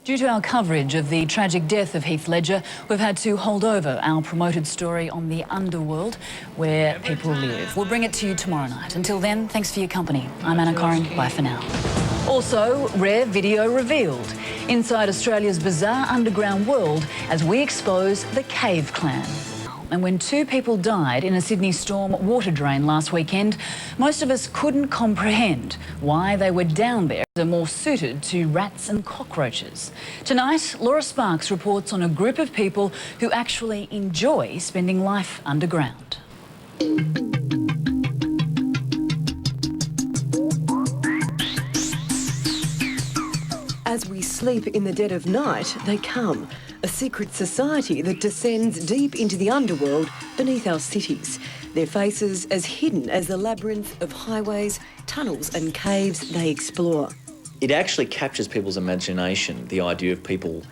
Due to our coverage of the tragic death of Heath Ledger, we've had to hold over our promoted story on the underworld where people live. We'll bring it to you tomorrow night. Until then, thanks for your company. I'm Anna Corrin. Bye for now. Also, rare video revealed inside Australia's bizarre underground world as we expose the Cave Clan. And when 2 people died in a Sydney storm water drain last weekend, most of us couldn't comprehend why they were down there. Are more suited to rats and cockroaches. Tonight, Laura Sparks reports on a group of people who actually enjoy spending life underground. As we sleep in the dead of night, they come. A secret society that descends deep into the underworld beneath our cities. Their faces as hidden as the labyrinth of highways, tunnels and caves they explore. It actually captures people's imagination, the idea of people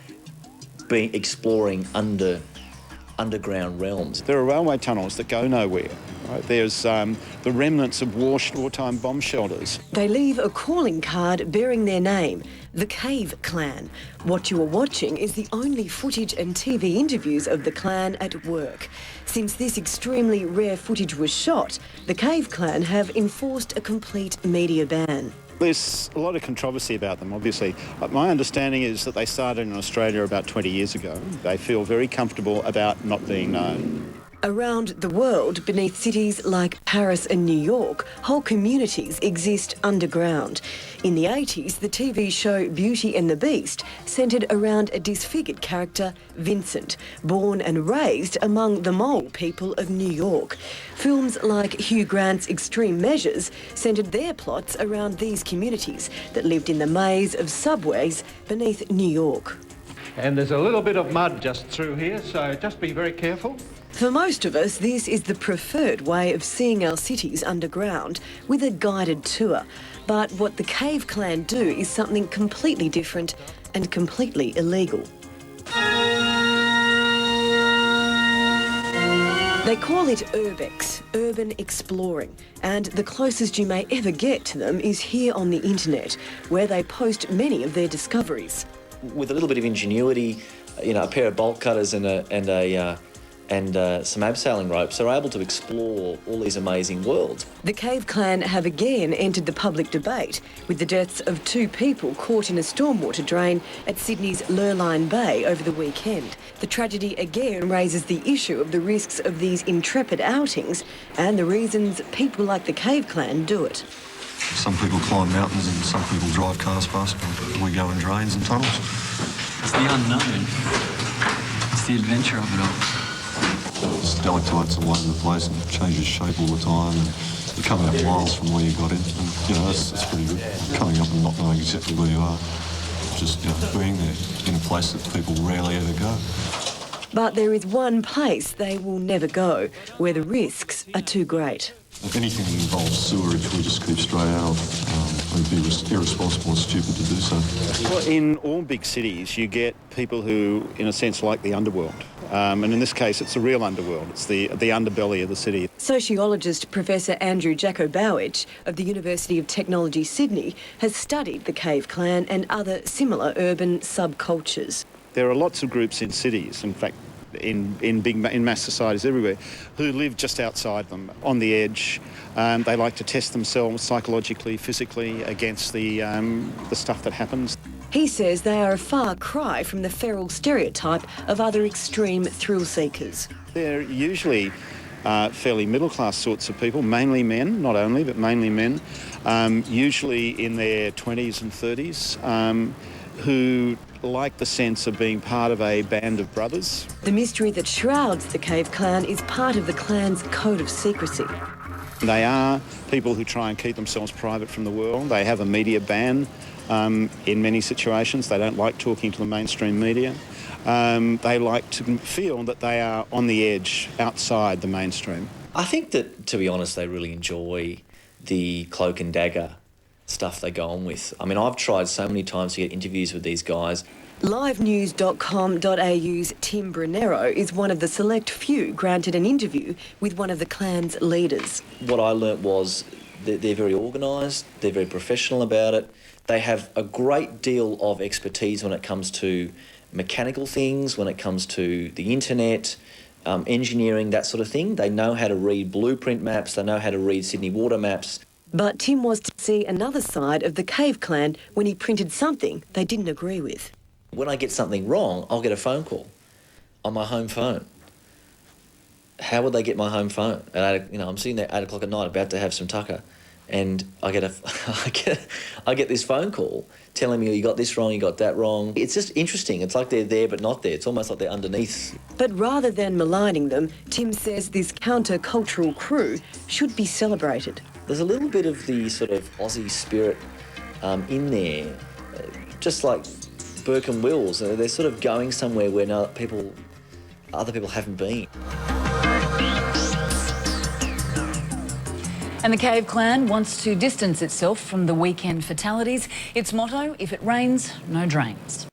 exploring underground realms. There are railway tunnels that go nowhere. Right? There's the remnants of wartime bomb shelters. They leave a calling card bearing their name, the Cave Clan. What you are watching is the only footage and TV interviews of the clan at work. Since this extremely rare footage was shot, the Cave Clan have enforced a complete media ban. There's a lot of controversy about them, obviously. My understanding is that they started in Australia about 20 years ago. They feel very comfortable about not being known. Around the world, beneath cities like Paris and New York, whole communities exist underground. In the 80s, the TV show Beauty and the Beast centred around a disfigured character, Vincent, born and raised among the mole people of New York. Films like Hugh Grant's Extreme Measures centred their plots around these communities that lived in the maze of subways beneath New York. And there's a little bit of mud just through here, so just be very careful. For most of us, this is the preferred way of seeing our cities underground, with a guided tour. But what the Cave Clan do is something completely different and completely illegal. They call it urbex, urban exploring, and the closest you may ever get to them is here on the internet, where they post many of their discoveries. With a little bit of ingenuity, you know, a pair of bolt cutters and some abseiling ropes, they're able to explore all these amazing worlds. The Cave Clan have again entered the public debate with the deaths of 2 people caught in a stormwater drain at Sydney's Lurline Bay over the weekend. The tragedy again raises the issue of the risks of these intrepid outings and the reasons people like the Cave Clan do it. Some people climb mountains and some people drive cars past, but we go in drains and tunnels. It's the unknown. It's the adventure of it all. Stalactites all over the place and changes shape all the time, and you're coming up miles from where you got in, and you know that's pretty good. Coming up and not knowing exactly where you are, just being there in a place that people rarely ever go. But there is one place they will never go, where the risks are too great. Anything that involves sewerage, we just keep straight out of. It would be irresponsible and stupid to do so. Well, in all big cities, you get people who, in a sense, like the underworld. And in this case, it's the real underworld. It's the underbelly of the city. Sociologist Professor Andrew Jacobowicz of the University of Technology, Sydney, has studied the Cave Clan and other similar urban subcultures. There are lots of groups in cities, in fact, in mass societies everywhere, who live just outside them, on the edge. They like to test themselves psychologically, physically, against the stuff that happens. He says they are a far cry from the feral stereotype of other extreme thrill seekers. They're usually fairly middle-class sorts of people, mainly men, not only, but mainly men, usually in their 20s and 30s, who like the sense of being part of a band of brothers. The mystery that shrouds the Cave Clan is part of the clan's code of secrecy. They are people who try and keep themselves private from the world. They have a media ban in many situations. They don't like talking to the mainstream media. They like to feel that they are on the edge, outside the mainstream. I think that, to be honest, they really enjoy the cloak and dagger stuff they go on with. I mean, I've tried so many times to get interviews with these guys. Livenews.com.au's Tim Brunero is one of the select few granted an interview with one of the clan's leaders. What I learnt was that they're very organised, they're very professional about it, They have a great deal of expertise when it comes to mechanical things, when it comes to the internet, engineering, that sort of thing. They know how to read blueprint maps, they know how to read Sydney water maps. But Tim was to see another side of the Cave Clan when he printed something they didn't agree with. When I get something wrong, I'll get a phone call on my home phone. How would they get my home phone? I'm sitting there at 8 o'clock at night about to have some tucker, and I get this phone call telling me, you got this wrong, you got that wrong. It's just interesting. It's like they're there but not there. It's almost like they're underneath. But rather than maligning them, Tim says this counter-cultural crew should be celebrated. There's a little bit of the sort of Aussie spirit in there, just like Burke and Wills. They're sort of going somewhere where other people haven't been. And the Cave Clan wants to distance itself from the weekend fatalities. Its motto, if it rains, no drains.